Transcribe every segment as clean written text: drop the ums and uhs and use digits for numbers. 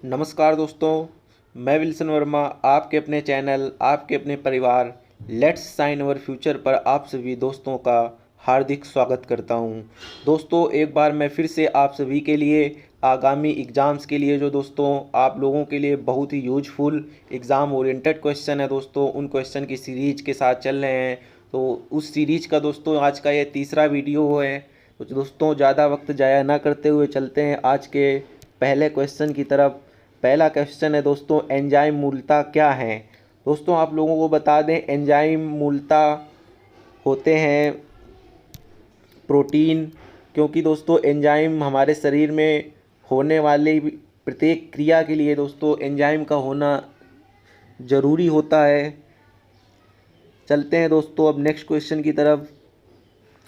नमस्कार दोस्तों, मैं विल्सन वर्मा आपके अपने चैनल, आपके अपने परिवार लेट्स साइन अवर फ्यूचर पर आप सभी दोस्तों का हार्दिक स्वागत करता हूं। दोस्तों, एक बार मैं फिर से आप सभी के लिए आगामी एग्ज़ाम्स के लिए जो दोस्तों आप लोगों के लिए बहुत ही यूजफुल एग्ज़ाम ओरिएंटेड क्वेश्चन है दोस्तों, उन क्वेश्चन की सीरीज के साथ चल रहे हैं। तो उस सीरीज का दोस्तों आज का ये तीसरा वीडियो है। तो दोस्तों ज़्यादा वक्त ज़ाया ना करते हुए चलते हैं आज के पहले क्वेश्चन की तरफ। पहला क्वेश्चन है दोस्तों, एंजाइम मूलतः क्या हैं। दोस्तों आप लोगों को बता दें, एंजाइम मूलतः होते हैं प्रोटीन, क्योंकि दोस्तों एंजाइम हमारे शरीर में होने वाली प्रत्येक क्रिया के लिए दोस्तों एंजाइम का होना ज़रूरी होता है। चलते हैं दोस्तों अब नेक्स्ट क्वेश्चन की तरफ।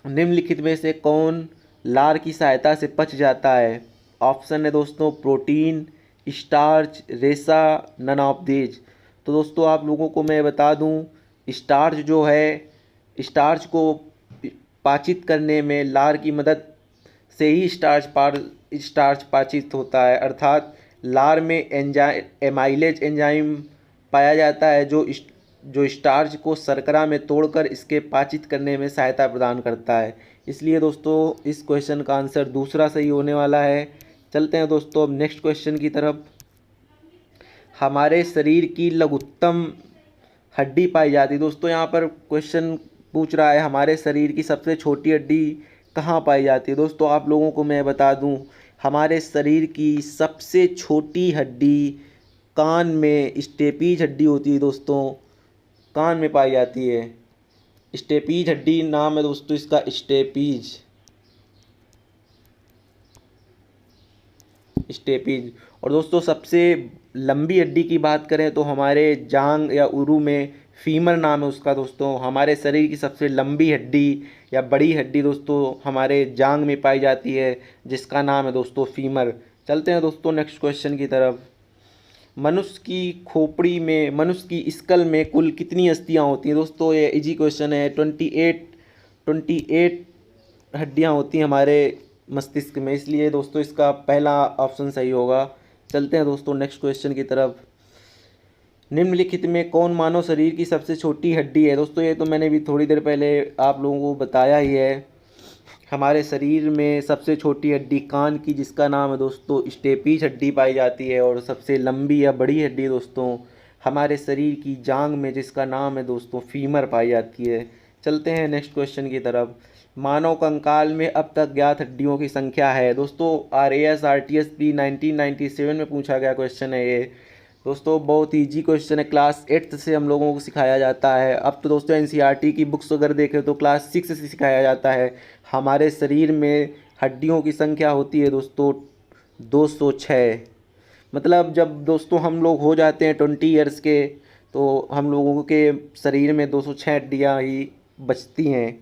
निम्नलिखित में से कौन लार की सहायता से पच जाता है। ऑप्शन है दोस्तों प्रोटीन, स्टार्च, रेशा, नन ऑफ दीज। तो दोस्तों आप लोगों को मैं बता दूं, स्टार्च जो है, स्टार्च को पाचित करने में लार की मदद से ही स्टार्च पाचित होता है, अर्थात लार में एमाइलेज एंजाइम पाया जाता है जो स्टार्च को शर्करा में तोड़कर इसके पाचित करने में सहायता प्रदान करता है। इसलिए दोस्तों इस क्वेश्चन का आंसर दूसरा सही होने वाला है। चलते हैं दोस्तों अब नेक्स्ट क्वेश्चन की तरफ। हमारे शरीर की लघुत्तम हड्डी पाई जाती है। दोस्तों यहाँ पर क्वेश्चन पूछ रहा है हमारे शरीर की सबसे छोटी हड्डी कहाँ पाई जाती है। दोस्तों आप लोगों को मैं बता दूं, हमारे शरीर की सबसे छोटी हड्डी कान में स्टेपीज हड्डी होती है। दोस्तों कान में पाई जाती है। स्टेपीज हड्डी नाम है दोस्तों इसका, स्टेपीज। और दोस्तों सबसे लंबी हड्डी की बात करें तो हमारे जांग या उरू में फीमर नाम है उसका। दोस्तों हमारे शरीर की सबसे लंबी हड्डी या बड़ी हड्डी दोस्तों हमारे जांग में पाई जाती है, जिसका नाम है दोस्तों फीमर। चलते हैं दोस्तों नेक्स्ट क्वेश्चन की तरफ। मनुष्य की खोपड़ी में, मनुष्य की स्कल में कुल कितनी अस्थियां होती हैं। दोस्तों ये इजी क्वेश्चन है। 28 हड्डियां होती हैं हमारे मस्तिष्क में, इसलिए दोस्तों इसका पहला ऑप्शन सही होगा। चलते हैं दोस्तों नेक्स्ट क्वेश्चन की तरफ। निम्नलिखित में कौन मानव शरीर की सबसे छोटी हड्डी है। दोस्तों ये तो मैंने भी थोड़ी देर पहले आप लोगों को बताया ही है। हमारे शरीर में सबसे छोटी हड्डी कान की, जिसका नाम है दोस्तों स्टेपीज हड्डी पाई जाती है। और सबसे लंबी या बड़ी हड्डी दोस्तों हमारे शरीर की जांग में, जिसका नाम है दोस्तों फीमर पाई जाती है। चलते हैं नेक्स्ट क्वेश्चन की तरफ। मानव कंकाल में अब तक ज्ञात हड्डियों की संख्या है। दोस्तों RAS RTS प्री 1997 में पूछा गया क्वेश्चन है ये। दोस्तों बहुत ईजी क्वेश्चन है, क्लास 8 से हम लोगों को सिखाया जाता है। अब तो दोस्तों NCERT की बुक्स अगर देखें तो क्लास 6 से सिखाया जाता है। हमारे शरीर में हड्डियों की संख्या होती है दोस्तों 206। मतलब जब दोस्तों हम लोग हो जाते हैं 20 ईयर्स के, तो हम लोगों के शरीर में 206 हड्डियाँ ही बचती हैं।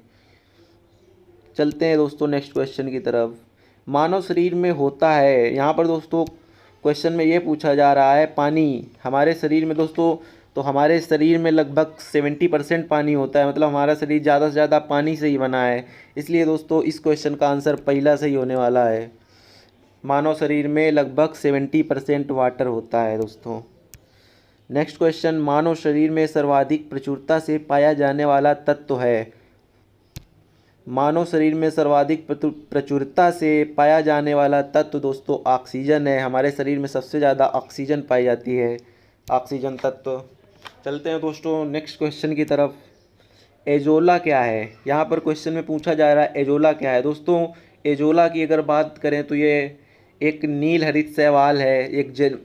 चलते हैं दोस्तों नेक्स्ट क्वेश्चन की तरफ। मानव शरीर में होता है, यहाँ पर दोस्तों क्वेश्चन में ये पूछा जा रहा है पानी हमारे शरीर में दोस्तों, तो हमारे शरीर में लगभग 70% पानी होता है। मतलब हमारा शरीर ज़्यादा से ज़्यादा पानी से ही बना है। इसलिए दोस्तों इस क्वेश्चन का आंसर पहला सही होने वाला है। मानव शरीर में लगभग 70% वाटर होता है दोस्तों। नेक्स्ट क्वेश्चन, मानव शरीर में सर्वाधिक प्रचुरता से पाया जाने वाला तत्व है। मानव शरीर में सर्वाधिक प्रचुरता से पाया जाने वाला तत्व दोस्तों ऑक्सीजन है। हमारे शरीर में सबसे ज़्यादा ऑक्सीजन पाई जाती है, ऑक्सीजन तत्व। चलते हैं दोस्तों नेक्स्ट क्वेश्चन की तरफ। एजोला क्या है। यहाँ पर क्वेश्चन में पूछा जा रहा है एजोला क्या है। दोस्तों एजोला की अगर बात करें तो ये एक नील हरित शैवाल है,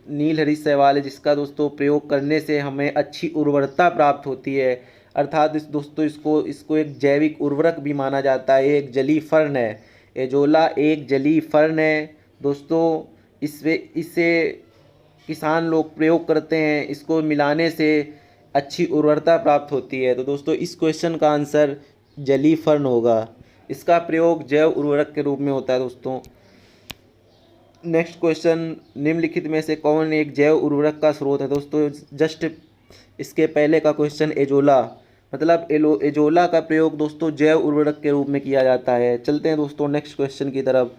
नील हरित शैवाल है, जिसका दोस्तों प्रयोग करने से हमें अच्छी उर्वरता प्राप्त होती है। अर्थात दोस्तों इसको एक जैविक उर्वरक भी माना जाता है। एक जलीय फर्न है, एजोला एक जलीय फर्न है दोस्तों। इसे किसान लोग प्रयोग करते हैं, इसको मिलाने से अच्छी उर्वरता प्राप्त होती है। तो दोस्तों इस क्वेश्चन का आंसर जलीय फर्न होगा। इसका प्रयोग जैव उर्वरक के रूप में होता है दोस्तों। नेक्स्ट क्वेश्चन, निम्नलिखित में से कौन एक जैव उर्वरक का स्रोत है। दोस्तों जस्ट इसके पहले का क्वेश्चन एजोला, मतलब एजोला का प्रयोग दोस्तों जैव उर्वरक के रूप में किया जाता है। चलते हैं दोस्तों नेक्स्ट क्वेश्चन की तरफ।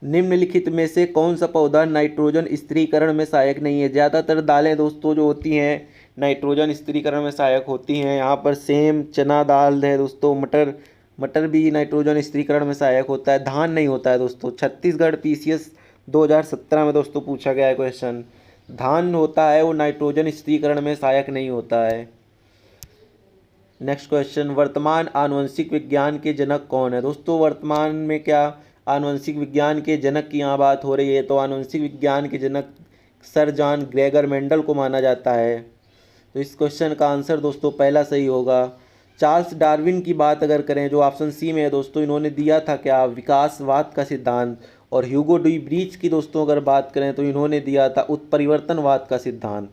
निम्नलिखित में से कौन सा पौधा नाइट्रोजन स्थिरीकरण में सहायक नहीं है? ज़्यादातर दालें दोस्तों जो होती हैं नाइट्रोजन स्थिरीकरण में सहायक होती हैं। यहाँ पर सेम, चना दाल है दोस्तों, मटर, मटर भी नाइट्रोजन स्थिरीकरण में सहायक होता है। धान नहीं होता है दोस्तों। छत्तीसगढ़ पीसीएस 2017 में दोस्तों पूछा गया है क्वेश्चन। धान होता है वो नाइट्रोजन स्थिरीकरण में सहायक नहीं होता है। नेक्स्ट क्वेश्चन, वर्तमान आनुवंशिक विज्ञान के जनक कौन है? दोस्तों वर्तमान में क्या आनुवंशिक विज्ञान के जनक की यहाँ बात हो रही है, तो आनुवंशिक विज्ञान के जनक सर जॉन ग्रेगर मेंडल को माना जाता है। तो इस क्वेश्चन का आंसर दोस्तों पहला सही होगा। चार्ल्स डार्विन की बात अगर करें, जो ऑप्शन सी में है दोस्तों, इन्होंने दिया था क्या? विकासवाद का सिद्धांत। और ह्यूगो डी ब्रीच की दोस्तों अगर बात करें तो इन्होंने दिया था उत्परिवर्तनवाद का सिद्धांत।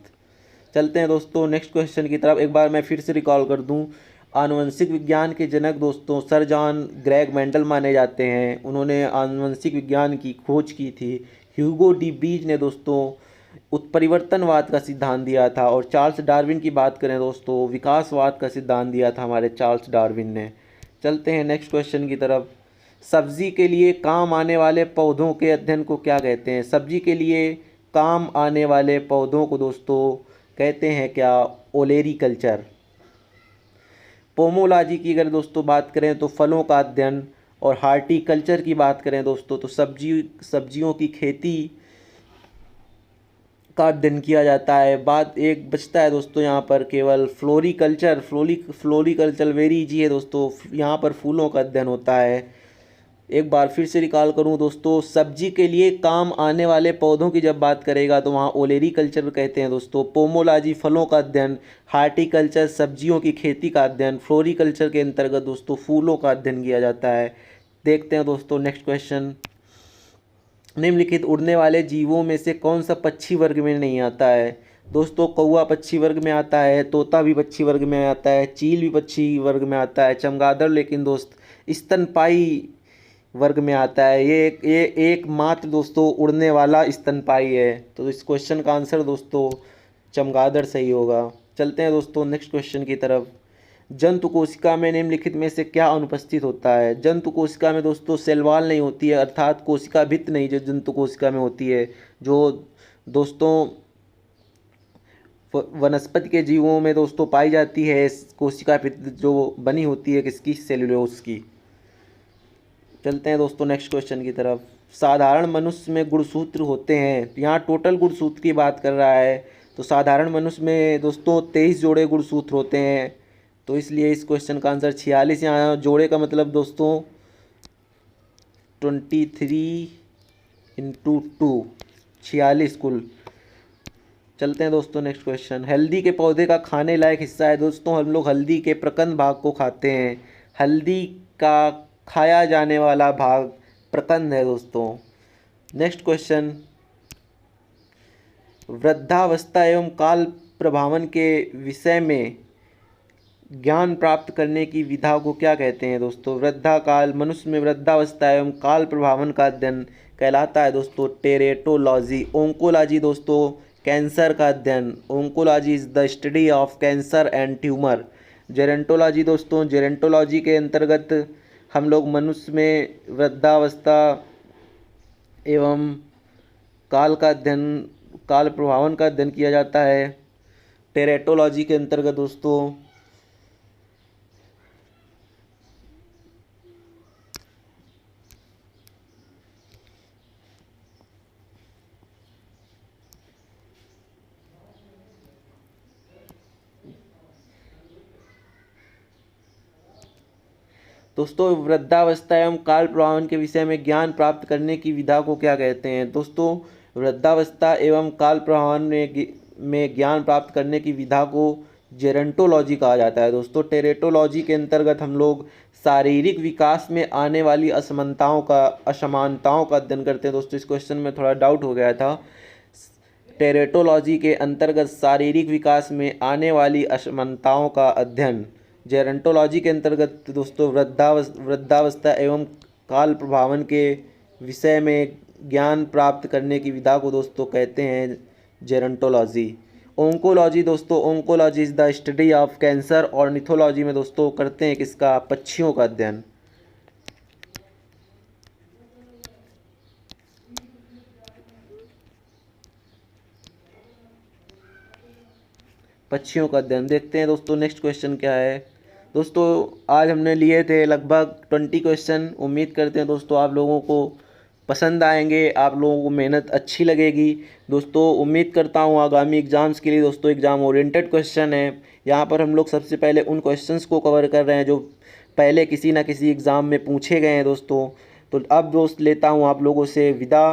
चलते हैं दोस्तों नेक्स्ट क्वेश्चन की तरफ। एक बार मैं फिर से रिकॉल कर दूं, आनुवंशिक विज्ञान के जनक दोस्तों सर जॉन ग्रेग मेंडल माने जाते हैं। उन्होंने आनुवंशिक विज्ञान की खोज की थी। ह्यूगो डी ब्रीच ने दोस्तों उत्परिवर्तनवाद का सिद्धांत दिया था। और चार्ल्स डार्विन की बात करें दोस्तों, विकासवाद का सिद्धांत दिया था हमारे चार्ल्स डार्विन ने। चलते हैं नेक्स्ट क्वेश्चन की तरफ। सब्जी के लिए काम आने वाले पौधों के अध्ययन को क्या कहते हैं? सब्जी के लिए काम आने वाले पौधों को दोस्तों कहते हैं क्या? ओलेरी कल्चर। पोमोलॉजी की अगर दोस्तों बात करें तो फलों का अध्ययन। और हार्टिकल्चर की बात करें दोस्तों तो सब्जियों की खेती का अध्ययन किया जाता है। बात एक बचता है दोस्तों यहाँ पर केवल फ्लोरिकल्चर। फ्लोरिकल्चर वेरी इजी है दोस्तों, यहाँ पर फूलों का अध्ययन होता है। एक बार फिर से रिकॉल करूँ दोस्तों, सब्जी के लिए काम आने वाले पौधों की जब बात करेगा तो वहाँ ओलेरी कल्चर कहते हैं दोस्तों। पोमोलॉजी फलों का अध्ययन, हार्टिकल्चर सब्जियों की खेती का अध्ययन, फ्लोरिकल्चर के अंतर्गत दोस्तों फूलों का अध्ययन किया जाता है। देखते हैं दोस्तों नेक्स्ट क्वेश्चन। निम्नलिखित उड़ने वाले जीवों में से कौन सा पक्षी वर्ग में नहीं आता है? दोस्तों कौवा पक्षी वर्ग में आता है, तोता भी पक्षी वर्ग में आता है, चील भी पक्षी वर्ग में आता है, चमगादड़ लेकिन दोस्त स्तनपाई वर्ग में आता है। ये एकमात्र दोस्तों उड़ने वाला स्तनपाई है। तो इस क्वेश्चन का आंसर दोस्तों चमगादड़ सही होगा। चलते हैं दोस्तों नेक्स्ट क्वेश्चन की तरफ। जंतु कोशिका में निम्नलिखित में से क्या अनुपस्थित होता है? जंतु कोशिका में दोस्तों सेल वॉल नहीं होती है, अर्थात कोशिका भित्ति नहीं जो जंतु कोशिका में होती है। जो दोस्तों वनस्पति के जीवों में दोस्तों पाई जाती है कोशिका भित्ति जो बनी होती है किसकी? सेलुलोज की। चलते हैं दोस्तों नेक्स्ट क्वेश्चन की तरफ। साधारण मनुष्य में गुणसूत्र होते हैं, यहाँ टोटल गुणसूत्र की बात कर रहा है। तो साधारण मनुष्य में दोस्तों 23 जोड़े गुणसूत्र होते हैं। तो इसलिए इस क्वेश्चन का आंसर 46। यहाँ जोड़े का मतलब दोस्तों 23 × 2, 46 कुल। चलते हैं दोस्तों नेक्स्ट क्वेश्चन। हल्दी के पौधे का खाने लायक हिस्सा है दोस्तों, हम लोग हल्दी के प्रकंद भाग को खाते हैं। हल्दी का खाया जाने वाला भाग प्रकंद है दोस्तों। नेक्स्ट क्वेश्चन, वृद्धावस्था एवं काल प्रभावन के विषय में ज्ञान प्राप्त करने की विधा को क्या कहते हैं दोस्तों? वृद्धा काल, मनुष्य में वृद्धावस्था एवं काल प्रभावन का अध्ययन कहलाता है दोस्तों टेरेटोलॉजी। ओंकोलॉजी दोस्तों कैंसर का अध्ययन। Oncology is the study of cancer and tumour. Gerontology दोस्तों, जेरेंटोलॉजी के अंतर्गत हम लोग मनुष्य में वृद्धावस्था एवं काल का अध्ययन, काल प्रभावन का अध्ययन किया जाता है टेरेटोलॉजी के अंतर्गत दोस्तों। दोस्तों वृद्धावस्था एवं काल प्रभावन के विषय में ज्ञान प्राप्त करने की विधा को क्या कहते हैं? दोस्तों वृद्धावस्था एवं काल प्रभावन में ज्ञान प्राप्त करने की विधा को जेरेंटोलॉजी कहा जाता है दोस्तों। टेरेटोलॉजी के अंतर्गत हम लोग शारीरिक विकास में आने वाली असमानताओं का अध्ययन करते हैं दोस्तों। इस क्वेश्चन में थोड़ा डाउट हो गया था। टेरेटोलॉजी के अंतर्गत शारीरिक विकास में आने वाली असमानताओं का अध्ययन। जेरेंटोलॉजी के अंतर्गत दोस्तों वृद्धावस्था एवं काल प्रभावन के विषय में ज्ञान प्राप्त करने की विधा को दोस्तों कहते हैं जेरेंटोलॉजी। ओंकोलॉजी दोस्तों, oncology is the study of cancer. और निथोलॉजी में दोस्तों करते हैं किसका? पक्षियों का अध्ययन। पक्षियों का अध्ययन। देखते हैं दोस्तों नेक्स्ट क्वेश्चन क्या है। दोस्तों आज हमने लिए थे लगभग 20 क्वेश्चन। उम्मीद करते हैं दोस्तों आप लोगों को पसंद आएंगे, आप लोगों को मेहनत अच्छी लगेगी। दोस्तों उम्मीद करता हूँ आगामी एग्ज़ाम्स के लिए दोस्तों एग्ज़ाम ओरिएंटेड क्वेश्चन है। यहाँ पर हम लोग सबसे पहले उन क्वेश्चंस को कवर कर रहे हैं जो पहले किसी ना किसी एग्ज़ाम में पूछे गए हैं दोस्तों। तो अब दोस्त लेता हूँ आप लोगों से विदा।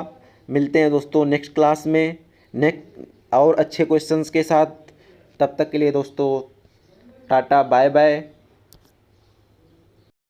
मिलते हैं दोस्तों नेक्स्ट क्लास में नेक्स्ट और अच्छे क्वेश्चंस के साथ। तब तक के लिए दोस्तों टाटा बाय बाय।